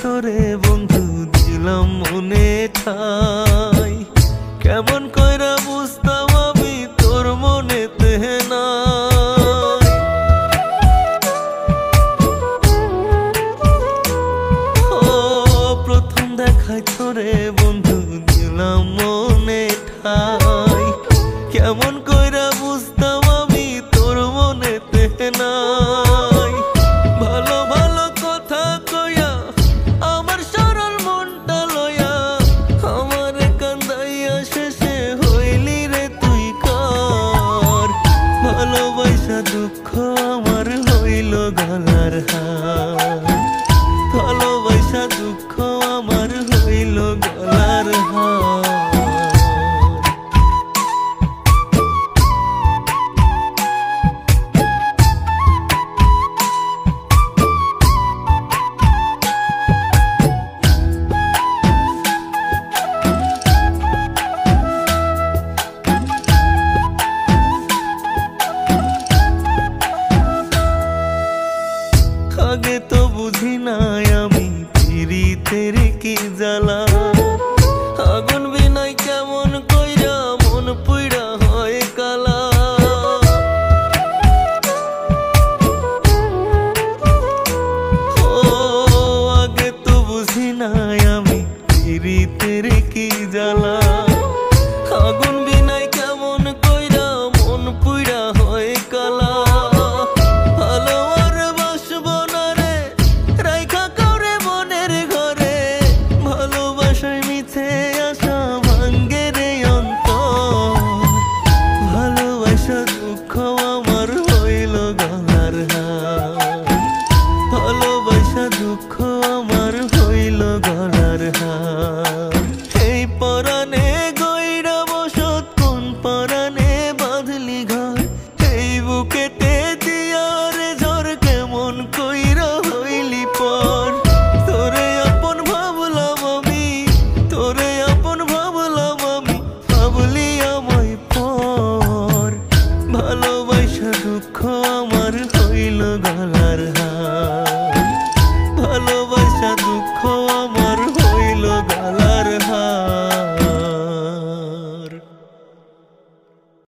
তোরে বন্ধু দিলাম মনে ঠাই, কেমন কইরা বুঝতাম আমি তোর মনেতে নাই। ও প্রথম দেখায় তোরে বন্ধু দিলাম মনে ঠাই, কেমন কইরা বুঝতাম আমি তোর মনেতে নাই। ভালো ভালো কথা কইয়া আমার সরল মনটা লইয়া আমারে কান্দাইয়া শেষে হইলি রে তুই কার। ভালোবাসা দুঃখ আমার হইল গলার হার, ভালোবাসা দুঃখ আমার হইল গলার হার। আগে তো বুঝি নাই আমি পিরিতের কি জ্বালা, আগুন বিনাই কেমন কইরা মন পুইড়া হয় কালা। ও আগে তো বুঝি নাই আমি পিরিতের কি জ্বালা, আগুন বিনাই কেমন কইরা মন পুইড়া হয় কালা। ভালোবাসা দুঃখ আমার হইল গলার হার, এই পরাণে গইরা বসত কোন পরাণে বাঁধলি ঘর। এই বুকেতে দিয়ারে ঝড় কেমন কইরা হইলি পর। তোরে আপন ভাবলাম আমি, তোরে আপন ভাবলাম আমি, ভাবলি আমায় পর। ভালোবাসা দুঃখ আমার